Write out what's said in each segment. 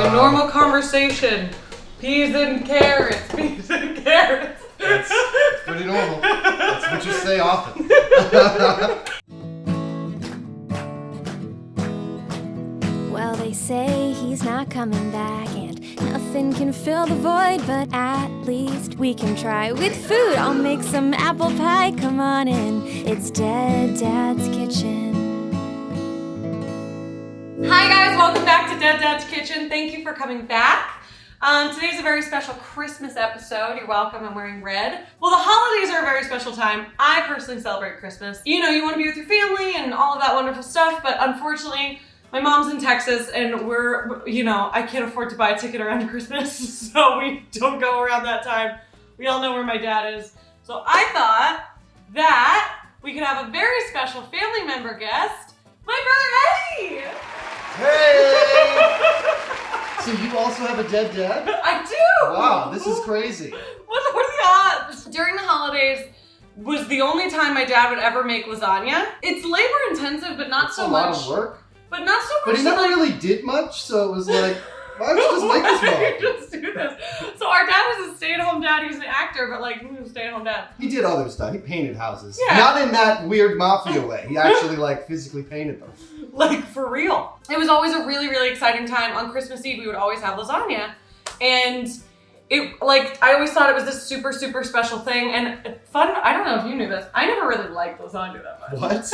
having a normal conversation. Peas and carrots, peas and carrots. That's pretty normal. That's what you say often. Well, they say he's not coming back and nothing can fill the void, but at least we can try with food. I'll make some apple pie, come on in. It's Dead Dad's Kitchen. Hi guys, welcome back to Dead Dad's Kitchen. Thank you for coming back. Today's a very special Christmas episode. You're welcome, I'm wearing red. Well, the holidays are a very special time. I personally celebrate Christmas. You know, you want to be with your family and all of that wonderful stuff, but unfortunately, my mom's in Texas and we're, you know, I can't afford to buy a ticket around Christmas, so we don't go around that time. We all know where my dad is. So I thought that we could have a very special family member guest, my brother Eddie! Hey! So you also have a dead dad? I do! Wow, this is crazy. What are the odds? During the holidays was the only time my dad would ever make lasagna. It's labor intensive, but not so much. It's a lot of work. But not so much. But he never really did much, so it was like, why don't you just make this one? Just do this. So our dad was a stay-at-home dad. He was an actor, but like, he was a stay-at-home dad. He did other stuff. He painted houses. Yeah. Not in that weird mafia way. He actually like physically painted them. Like, for real. It was always a really, really exciting time. On Christmas Eve, we would always have lasagna. And it, like, I always thought it was this super, super special thing. And fun, I don't know if you knew this, I never really liked lasagna that much. What?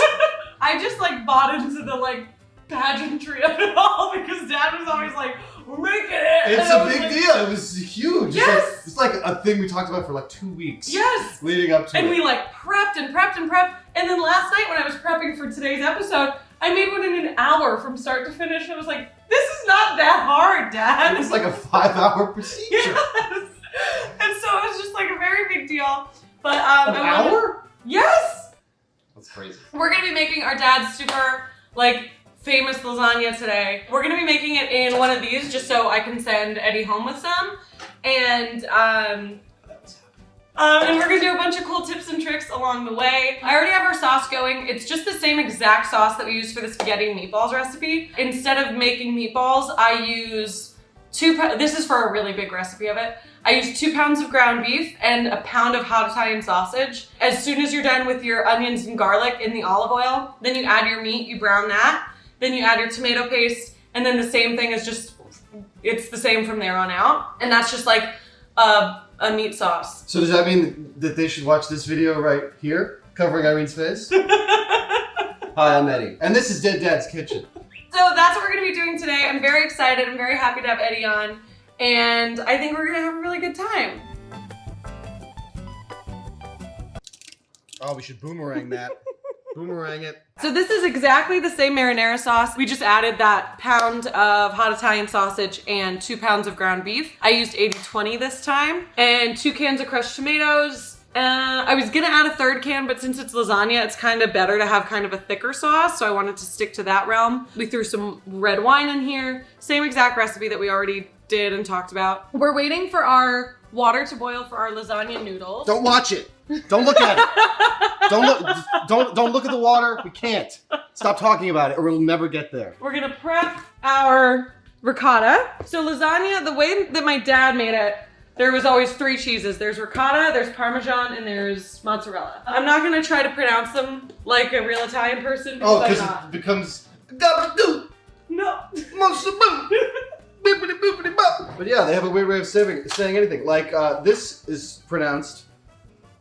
I just, like, bought into the, like, pageantry of it all because Dad was always like, we're making it. It's a big deal. It was huge. Yes. It's like a thing we talked about for like 2 weeks. Yes. Leading up to it. And we like prepped and prepped and prepped. And then last night when I was prepping for today's episode, I made one in an hour from start to finish. I was like, this is not that hard, Dad. It was like a 5-hour procedure. Yes. And so it was just like a very big deal. But An hour? Yes. That's crazy. We're gonna be making our dad's super like famous lasagna today. We're gonna be making it in one of these just so I can send Eddie home with some. And and we're gonna do a bunch of cool tips and tricks along the way. I already have our sauce going. It's just the same exact sauce that we use for the spaghetti and meatballs recipe. Instead of making meatballs, I use this is for a really big recipe of it. I use 2 pounds of ground beef and a pound of hot Italian sausage. As soon as you're done with your onions and garlic in the olive oil, then you add your meat, you brown that. Then you add your tomato paste, and then the same thing is just, it's the same from there on out. And that's just like a meat sauce. So does that mean that they should watch this video right here, covering Irene's face? Hi, I'm Eddie. And this is Dead Dad's Kitchen. So that's what we're gonna be doing today. I'm very excited. I'm very happy to have Eddie on. And I think we're gonna have a really good time. Oh, we should boomerang that. Boomerang it. So this is exactly the same marinara sauce. We just added that pound of hot Italian sausage and 2 pounds of ground beef. I used 80-20 this time. And 2 cans of crushed tomatoes. I was gonna add a 3rd can, but since it's lasagna, it's kind of better to have kind of a thicker sauce, so I wanted to stick to that realm. We threw some red wine in here. Same exact recipe that we already did and talked about. We're waiting for our water to boil for our lasagna noodles. Don't watch it. Don't look at it. Don't look at the water. We can't. Stop talking about it or we'll never get there. We're gonna prep our ricotta. So lasagna, the way that my dad made it, there was always 3 cheeses. There's ricotta, there's Parmesan, and there's mozzarella. I'm not gonna try to pronounce them like a real Italian person because I'm because not. it becomes gabadoo, No. monsaboo, bippity boopity bop. But yeah, they have a weird way of saying anything. Like this is pronounced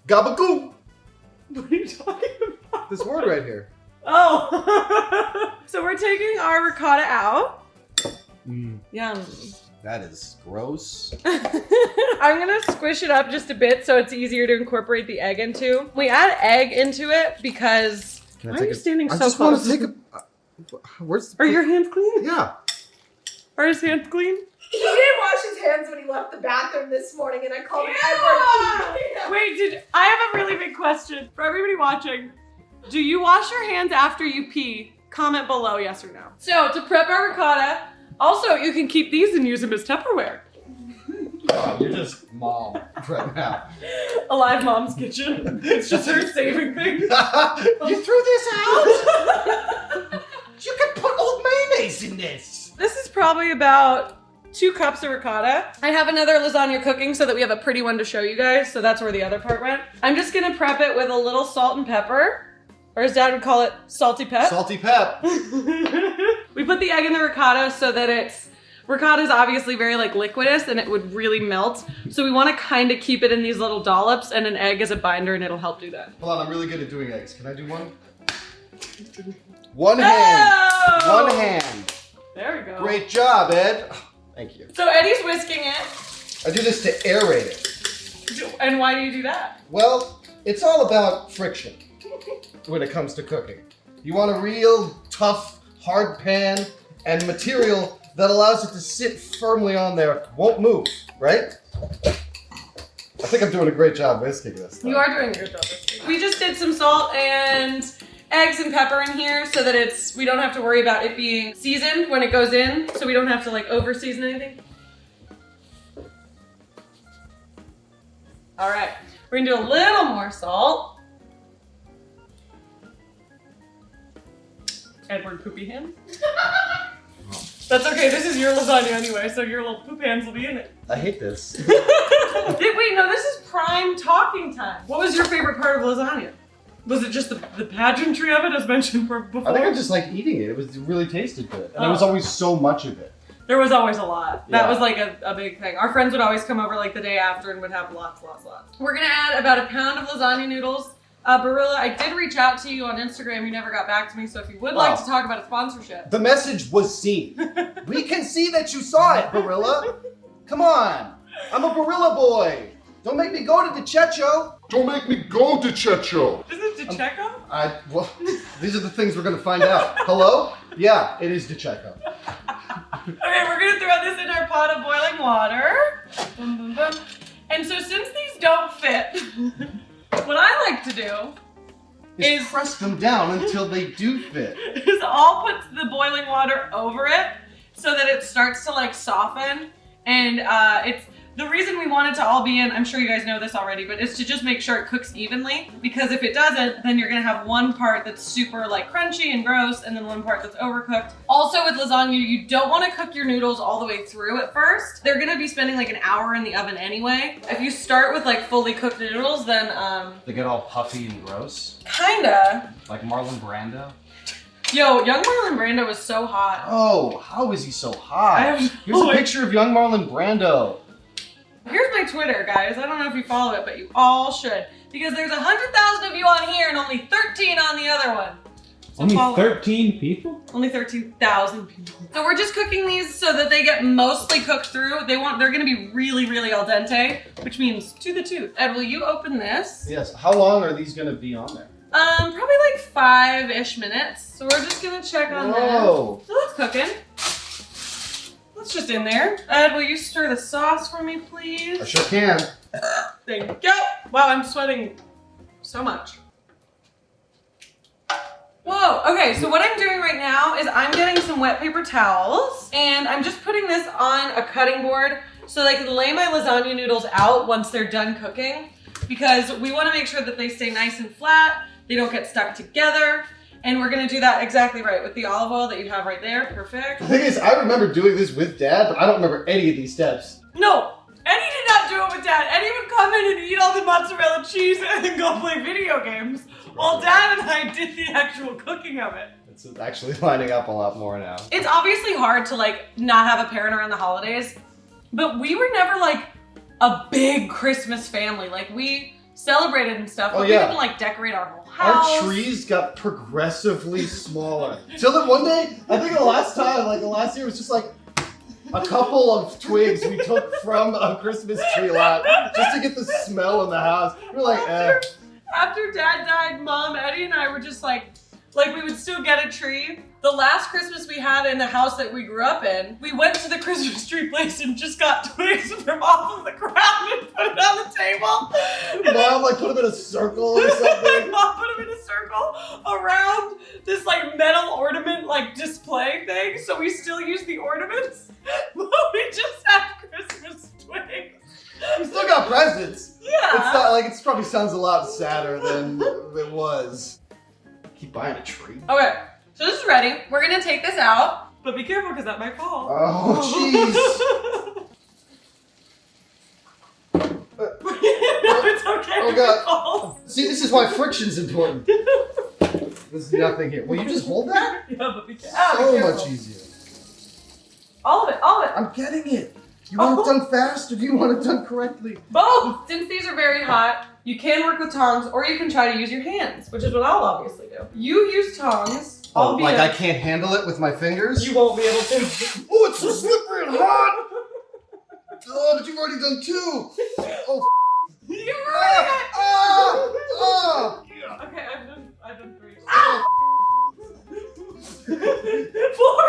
gabagoo. What are you talking about? This word right here. Oh. So we're taking our ricotta out. Yum. That is gross. I'm gonna squish it up just a bit so it's easier to incorporate the egg into. We add egg into it because why are you standing so close? I just want to take a. Where's the? Are your hands clean? Yeah. Are his hands clean? He didn't wash his hands when he left the bathroom this morning, and I called him Edward. Wait, I have a really big question for everybody watching. Do you wash your hands after you pee? Comment below, yes or no. So to prep our ricotta, also you can keep these and use them as Tupperware. Oh, you're just mom right now. Alive Mom's Kitchen. It's just her saving things. You threw this out? You could put Old Mayonnaise in this. This is probably about 2 cups of ricotta. I have another lasagna cooking so that we have a pretty one to show you guys. So that's where the other part went. I'm just gonna prep it with a little salt and pepper, or as Dad would call it, Saltypep. Saltypep. We put the egg in the ricotta so that ricotta is obviously very like liquidous and it would really melt. So we want to kind of keep it in these little dollops, and an egg is a binder and it'll help do that. Hold on, I'm really good at doing eggs. Can I do one? One hand. Oh! One hand. There we go. Great job, Ed. Oh, thank you. So Eddie's whisking it. I do this to aerate it. And why do you do that? Well, it's all about friction when it comes to cooking. You want a real tough, hard pan and material that allows it to sit firmly on there, won't move, right? I think I'm doing a great job whisking this time. You are doing a good job whisking. We just did some salt and eggs and pepper in here so that we don't have to worry about it being seasoned when it goes in, so we don't have to like over season anything. All right, we're gonna do a little more salt. Edward Poopy Hands. That's okay, this is your lasagna anyway, so your little poop hands will be in it. I hate this. Wait, no, this is prime talking time. What was your favorite part of lasagna? Was it just the pageantry of it as mentioned before? I think I just like eating it. It really tasted good. And there was Oh. always so much of it. There was always a lot. That Yeah. was like a big thing. Our friends would always come over like the day after and would have lots. We're gonna add about a pound of lasagna noodles. Barilla, I did reach out to you on Instagram. You never got back to me. So if you would like to talk about a sponsorship. The message was seen. We can see that you saw it, Barilla. Come on. I'm a Barilla boy. Don't make me go to the Checho. Don't make me go to Checho. Is it DiCecco? Well, these are the things we're gonna find out. Hello? Yeah, it is DiCecco. Okay, we're gonna throw this in our pot of boiling water. Boom, boom, boom. And so since these don't fit, what I like to do Is press them down until they do fit. is I'll put the boiling water over it so that it starts to like soften. And the reason we want it to all be in, I'm sure you guys know this already, but it's to just make sure it cooks evenly, because if it doesn't, then you're gonna have one part that's super like crunchy and gross, and then one part that's overcooked. Also with lasagna, you don't wanna cook your noodles all the way through at first. They're gonna be spending like an hour in the oven anyway. If you start with like fully cooked noodles, then They get all puffy and gross, kinda. like Marlon Brando. Yo, young Marlon Brando was so hot. Oh, how is he so hot? I have Here's no a picture of young Marlon Brando. Here's my Twitter, guys. I don't know if you follow it, but you all should. Because there's 100,000 of you on here and only 13 on the other one. So Only follow. 13 people? Only 13,000 people. So we're just cooking these so that they get mostly cooked through. They're gonna be really, really al dente, which means to the tooth. Ed, will you open this? Yes, how long are these gonna be on there? Probably like 5-ish minutes. So we're just gonna check on Whoa. that. So that's cooking. That's just in there. Ed, will you stir the sauce for me, please? I sure can. There you go. Wow, I'm sweating so much. Whoa, okay, so what I'm doing right now is I'm getting some wet paper towels and I'm just putting this on a cutting board so that I can lay my lasagna noodles out once they're done cooking, because we want to make sure that they stay nice and flat, they don't get stuck together, and we're gonna do that exactly right with the olive oil that you have right there. Perfect. The thing is, I remember doing this with Dad, but I don't remember any of these steps. No, Eddie did not do it with Dad. Eddie would come in and eat all the mozzarella cheese and then go play video games while Dad and I did the actual cooking of it. It's actually lining up a lot more now. It's obviously hard to like not have a parent around the holidays, but we were never like a big Christmas family. Like we celebrated and stuff, but we didn't like decorate our whole house. Our trees got progressively smaller. Till that one day, I think the last year, it was just like a couple of twigs we took from a Christmas tree lot just to get the smell in the house. We were like, After Dad died, Mom, Eddie, and I were just like we would still get a tree. The last Christmas we had in the house that we grew up in, we went to the Christmas tree place and just got twigs from off of the ground and put it on the table. Mom like put them in a circle or something. Mom put them in a circle around this like metal ornament like display thing, so we still use the ornaments, but we just had Christmas twigs. We still got presents. Yeah. It's not like, it probably sounds a lot sadder than it was. Keep buying a tree. Okay, so this is ready. We're gonna take this out But be careful because that might fall. Oh, jeez. No, it's okay. Oh, if God. it falls. See, this is why friction's important. There's nothing here. Will you just hold that? Yeah, but be careful. So much easier. All of it, all of it. I'm getting it. You want it done fast or do you want it done correctly? Both! Since these are very hot, you can work with tongs or you can try to use your hands, which is what I'll obviously do. You use tongs. Oh, like I can't handle it with my fingers? You won't be able to. Oh, it's so slippery and hot! Oh, but you've already done two! Oh, You ruined it! ah! Okay, I've done three. Ah! Four!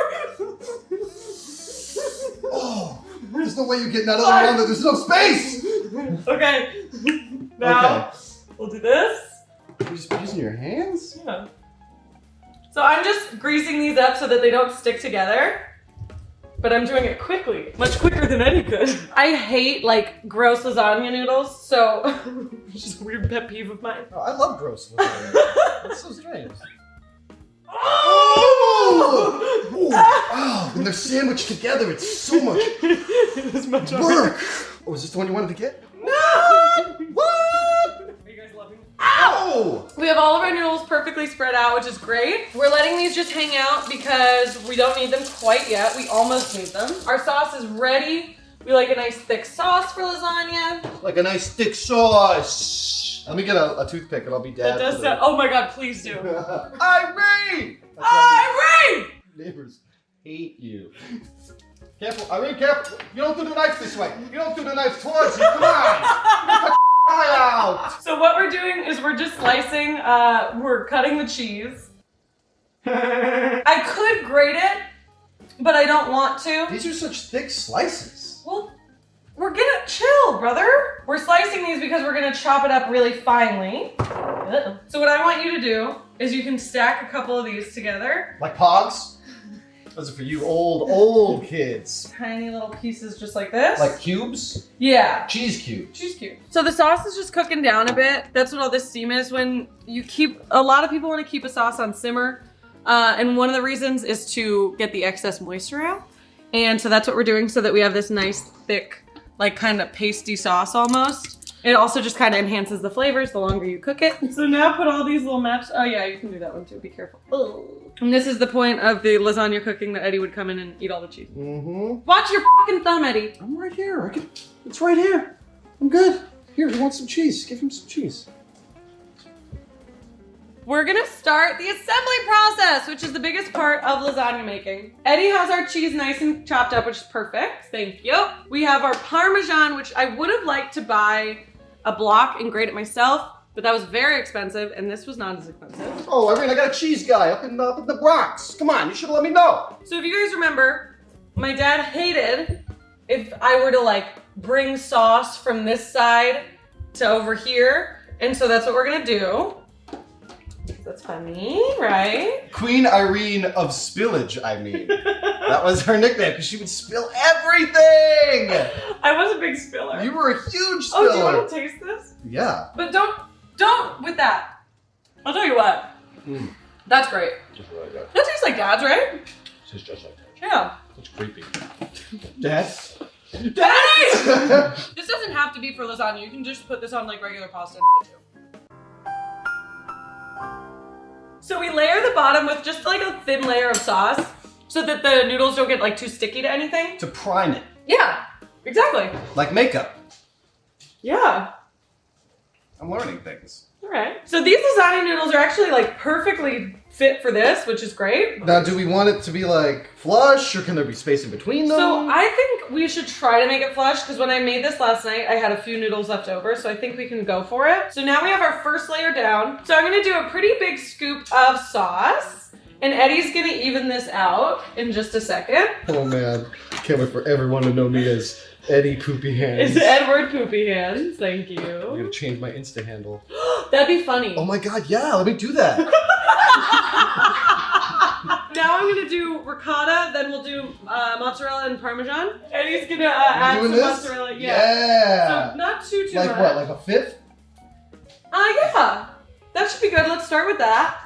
Oh, there's no way you're getting that other one. There's no space! Okay. Now, we'll do this. You're just using your hands? Yeah. So I'm just greasing these up so that they don't stick together. But I'm doing it quickly. Much quicker than Eddie could. I hate like gross lasagna noodles, so it's just a weird pet peeve of mine. Oh, I love gross lasagna. That's so strange. Oh! Oh, when they're sandwiched together, it's so much It is much work. Oh, is this the one you wanted to get? No! What? Are you guys loving it? Ow! We have all of our noodles perfectly spread out, which is great. We're letting these just hang out because we don't need them quite yet. We almost need them. Our sauce is ready. We like a nice thick sauce for lasagna. Like a nice thick sauce. Let me get a toothpick and I'll be dad. That does sound, oh my God, please do. Irene! Irene! Neighbors hate you. Careful, Irene, careful. You don't do the knife this way. You don't do the knife towards you. Come on. Cut the out. So what we're doing is we're just slicing, we're cutting the cheese. I could grate it, but I don't want to. These are such thick slices. Well, we're gonna chill, brother. We're slicing these because we're gonna chop it up really finely. Uh-oh. So what I want you to do is you can stack a couple of these together. Like pogs? Those are for you old kids. Tiny little pieces just like this. Like cubes? Yeah. Cheese cubes. Cheese cube. So the sauce is just cooking down a bit. That's what all this steam is. When you keep, a lot of people want to keep a sauce on simmer. And one of the reasons is to get the excess moisture out. And so that's what we're doing so that we have this nice thick, like kind of pasty sauce almost. It also just kind of enhances the flavors the longer you cook it. So now put all these little maps. Oh yeah, you can do that one too. Be careful. Oh. And this is the point of the lasagna cooking that Eddie would come in and eat all the cheese. Mm-hmm. Watch your fucking thumb, Eddie. I'm right here. It's right here. I'm good. Here, you want some cheese? Give him some cheese. We're gonna start the assembly process, which is the biggest part of lasagna making. Eddie has our cheese nice and chopped up, which is perfect. Thank you. We have our Parmesan, which I would have liked to buy a block and grate it myself, but that was very expensive, and this was not as expensive. Oh, Irene, I got a cheese guy up in the Bronx. Come on, you should have let me know. So if you guys remember, my dad hated if I were to like bring sauce from this side to over here, and so that's what we're gonna do. That's funny, right? Queen Irene of Spillage, I mean. That was her nickname because she would spill everything. I was a big spiller. You were a huge spiller. Oh, do you want to taste this? Yeah. But don't with that. I'll tell you what. That's great. Just really good. That tastes like Dad's, right? It's just like that. Yeah. It's creepy. Dad? Daddy! This doesn't have to be for lasagna. You can just put this on like regular pasta and too. So we layer the bottom with just like a thin layer of sauce so that the noodles don't get like too sticky to anything. To prime it. Yeah, exactly. Like makeup. Yeah. I'm learning things. All right. So these lasagna noodles are actually like perfectly fit for this, which is great. Now, do we want it to be like flush or can there be space in between them? So I think we should try to make it flush because when I made this last night, I had a few noodles left over. So I think we can go for it. So now we have our first layer down. So I'm gonna do a pretty big scoop of sauce and Eddie's gonna even this out in just a second. Oh man, can't wait for everyone to know me as Eddie Poopy Hands. It's Edward Poopy Hands, thank I'm you. gonna change my Insta handle. That'd be funny. Oh my god, yeah, let me do that. Now I'm gonna do ricotta, then we'll do mozzarella and Parmesan. Eddie's gonna add some doing this? mozzarella. Yeah. So not too Like much. what, like a fifth? Yeah. That should be good. Let's start with that.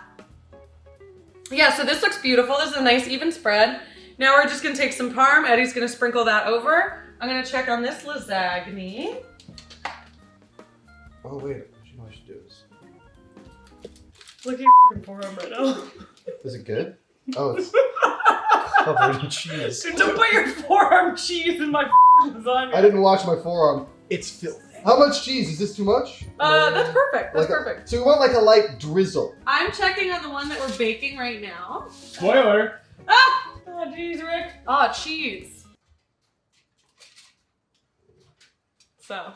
Yeah, so this looks beautiful. This is a nice even spread. Now we're just gonna take some parm. Eddie's gonna sprinkle that over. I'm gonna check on this Lasagne. Oh wait, you know what I should do is. Look at your f***ing forearm right now. Is it good? Oh, it's covered in cheese. Dude, don't put your forearm cheese in my f***ing lasagna. I didn't wash my forearm. It's filthy. How much cheese? Is this too much? That's perfect. That's Like perfect. So we want like a light drizzle. I'm checking on the one that we're baking right now. Spoiler. Ah! Oh, jeez, Rick. Oh, cheese. So,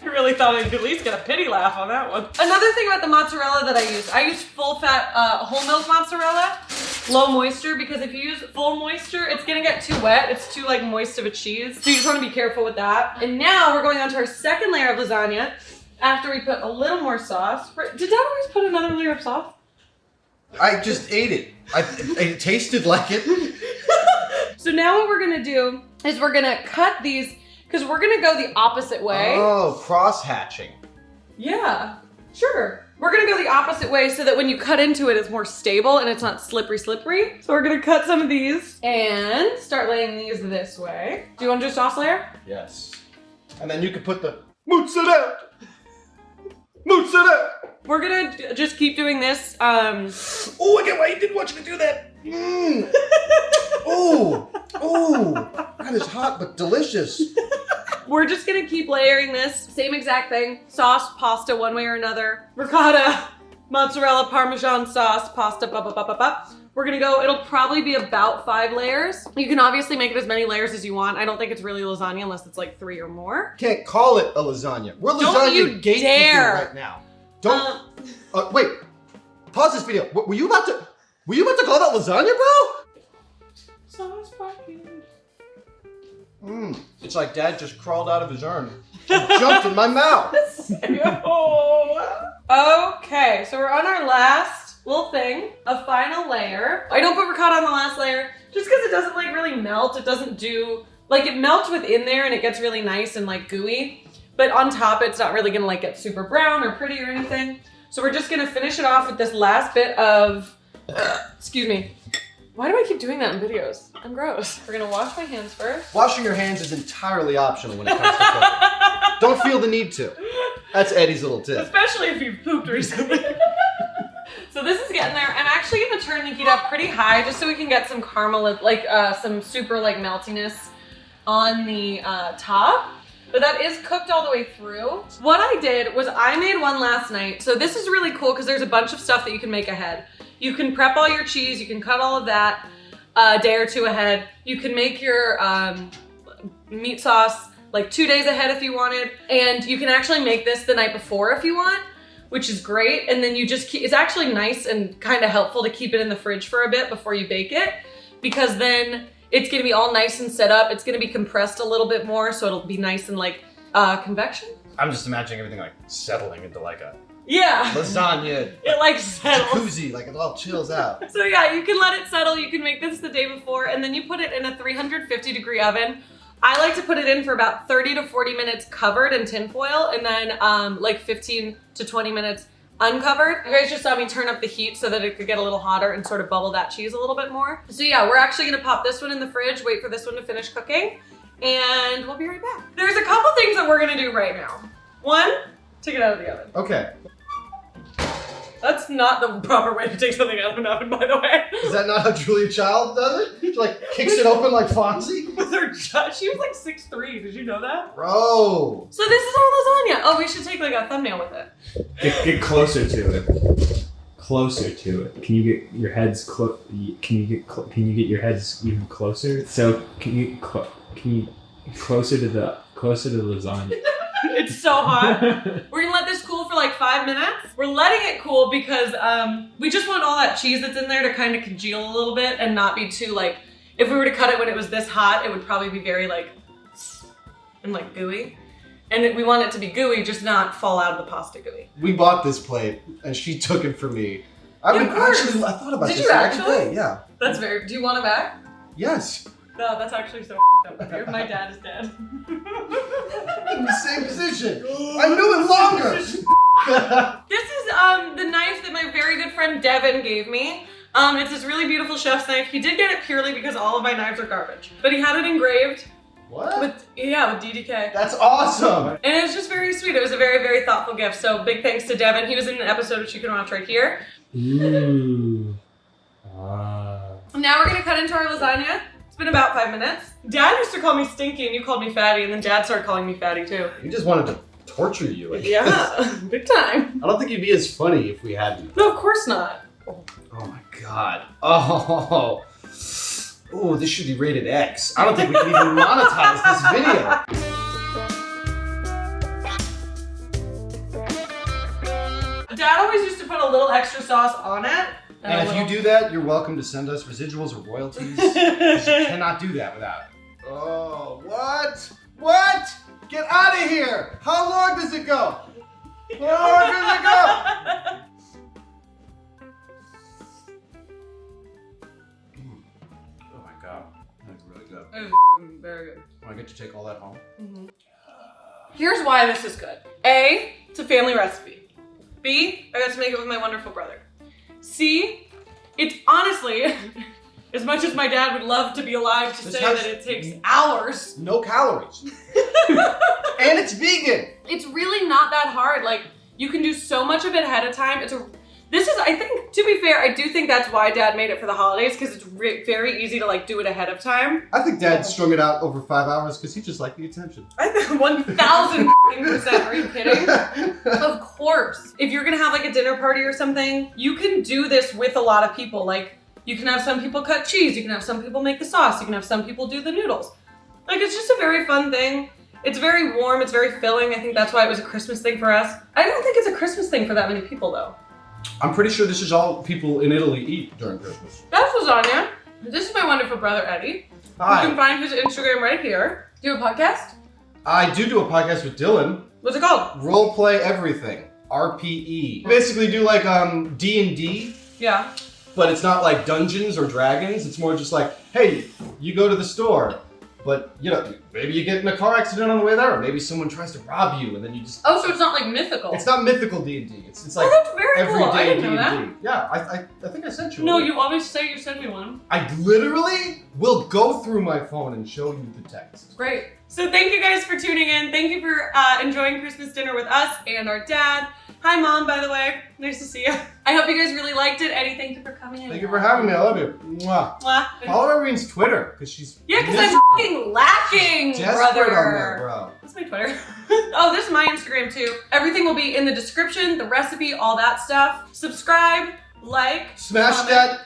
I really thought I'd at least get a pity laugh on that one. Another thing about the mozzarella that I use full fat whole milk mozzarella, low moisture, because if you use full moisture, it's gonna get too wet. It's too like moist of a cheese. So you just wanna be careful with that. And now we're going on to our second layer of lasagna after we put a little more sauce. Did Dad always put another layer of sauce? I just ate it. It tasted like it. So now what we're gonna do is we're gonna cut these, because we're gonna go the opposite way. Oh, cross hatching. Yeah, sure. We're gonna go the opposite way so that when you cut into it, it's more stable and it's not slippery. So we're gonna cut some of these and start laying these this way. Do you want to do a sauce layer? Yes. And then you could put the mozzarella. Mozzarella. We're gonna just keep doing this. Oh, I get why you didn't want you to do that. Mmm. Oh, that is hot but delicious. We're just gonna keep layering this. Same exact thing. Sauce, pasta, one way or another. Ricotta, mozzarella, Parmesan sauce, pasta, We're gonna go, it'll probably be about 5 layers. You can obviously make it as many layers as you want. I don't think it's really lasagna unless it's like 3 or more. Can't call it a lasagna. We're Don't lasagna you gatekeeping dare. right now. Don't. Wait. Pause this video. Were you about to call that lasagna, bro? Sauce package. It's like Dad just crawled out of his urn and jumped in my mouth. Okay, so we're on our last little thing, a final layer. I don't put ricotta on the last layer just because it doesn't like really melt. It doesn't do, like it melts within there and it gets really nice and like gooey, but on top it's not really gonna like get super brown or pretty or anything. So we're just gonna finish it off with this last bit of, excuse me. Why do I keep doing that in videos? I'm gross. We're gonna wash my hands first. Washing your hands is entirely optional when it comes to cooking. Don't feel the need to. That's Eddie's little tip. Especially if you've pooped recently. So this is getting there. I'm actually gonna turn the heat up pretty high just so we can get some caramel, like some super like meltiness on the top. But that is cooked all the way through. What I did was I made one last night. So this is really cool because there's a bunch of stuff that you can make ahead. You can prep all your cheese, you can cut all of that a day or 2 ahead. You can make your meat sauce like 2 days ahead if you wanted. And you can actually make this the night before if you want, which is great. And then you just keep, it's actually nice and kind of helpful to keep it in the fridge for a bit before you bake it, because then it's gonna be all nice and set up. It's gonna be compressed a little bit more, so it'll be nice and like convection. I'm just imagining everything like settling into like a Yeah. lasagna. It like settles. Jacuzzi, like it all chills out. So yeah, you can let it settle. You can make this the day before and then you put it in a 350-degree oven. I like to put it in for about 30 to 40 minutes covered in tin foil and then like 15 to 20 minutes uncovered. You guys just saw me turn up the heat so that it could get a little hotter and sort of bubble that cheese a little bit more. So yeah, we're actually gonna pop this one in the fridge, wait for this one to finish cooking, and we'll be right back. There's a couple things that we're gonna do right now. One, take it out of the oven. Okay. That's not the proper way to take something out of an oven, by the way. Is that not how Julia Child does it? She like kicks it open like Fonzie? She was like 6'3", did you know that? Bro. So this is our lasagna. Oh, we should take like a thumbnail with it. Get closer to it. Closer to it. Can you get your heads Can you get your heads even closer? So can you closer to the lasagna? It's so hot. We're gonna let this cool for like 5 minutes. We're letting it cool because we just want all that cheese that's in there to kind of congeal a little bit and not be too like, if we were to cut it when it was this hot, it would probably be very like, and like gooey. And we want it to be gooey, just not fall out of the pasta gooey. We bought this plate and she took it from me. I Yeah, of course. actually, I thought about Did this. you the other actually? day, yeah. That's very, do you want it back? Yes. No, that's actually so up with you. My dad is dead. In the same position. I knew it longer. This is the knife that my very good friend Devin gave me. It's this really beautiful chef's knife. He did get it purely because all of my knives are garbage. But he had it engraved What? with DDK. That's awesome. And it was just very sweet. It was a very, very thoughtful gift. So big thanks to Devin. He was in an episode which you can watch right here. Ooh. Now we're gonna cut into our lasagna. It's been about 5 minutes. Dad used to call me stinky and you called me fatty, and then Dad started calling me fatty too. He just wanted to torture you. I guess. Yeah, big time. I don't think you'd be as funny if we hadn't. No, of course not. Oh my god. Oh. Oh, this should be rated X. I don't think we can even monetize this video. Dad always used to put a little extra sauce on it. And if you do that, you're welcome to send us residuals or royalties. 'Cause you cannot do that without it. Oh, what? What? Get out of here! How long does it go? How long does it go? Oh my god, that's really good. It was very good. I get to take all that home. Here's why this is good. A, it's a family recipe. B, I got to make it with my wonderful brother. C, it's honestly, as much as my dad would love to be alive to This say has- that it takes hours, No calories. And it's vegan. it's really not that hard. Like, you can do so much of it ahead of time. This is, I think, to be fair, I do think that's why Dad made it for the holidays, because it's very easy to like do it ahead of time. I think Dad strung it out over 5 hours because he just liked the attention. I think 1000%. Are you kidding? Of course. If you're gonna have like a dinner party or something, you can do this with a lot of people. Like, you can have some people cut cheese, you can have some people make the sauce, you can have some people do the noodles. Like, it's just a very fun thing. It's very warm, it's very filling. I think that's why it was a Christmas thing for us. I don't think it's a Christmas thing for that many people though. I'm pretty sure this is all people in Italy eat during Christmas. That's lasagna. This is my wonderful brother, Eddie. Hi. You can find his Instagram right here. Do you have a podcast? I do a podcast with Dylan. What's it called? Role play everything. RPE. Basically do like D&D, Yeah. but it's not like Dungeons or Dragons. It's more just like, hey, you go to the store, but you know, maybe you get in a car accident on the way there, or maybe someone tries to rob you, and then you just. Oh, so it's not like mythical. It's not mythical D&D. It's like Oh, that's very cool. I everyday didn't know that. D&D. Yeah, I think I sent you. No, one. you always say you sent me one. I literally will go through my phone and show you the text. Great. So thank you guys for tuning in. Thank you for enjoying Christmas dinner with us and our dad. Hi, Mom, by the way. Nice to see you. I hope you guys really liked it. Eddie, thank you for coming in. Thank you for having me. I love you. Mwah. Mwah. Follow Irene's Twitter because she's Yeah, because I'm fucking lacking, desperate brother. on there, bro. That's my Twitter. Oh, this is my Instagram too. Everything will be in the description, the recipe, all that stuff. Subscribe, like, Smash comment. that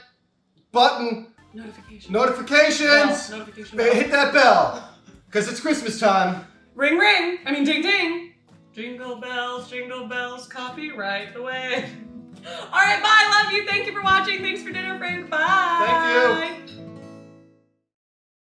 button. Notifications. Notifications. Bell. Notification bell. Hit that bell because it's Christmas time. Ring, ring. I mean, ding, ding. Jingle bells, copyright the way. All right, bye. Love you. Thank you for watching. Thanks for dinner, Frank. Bye. Thank you.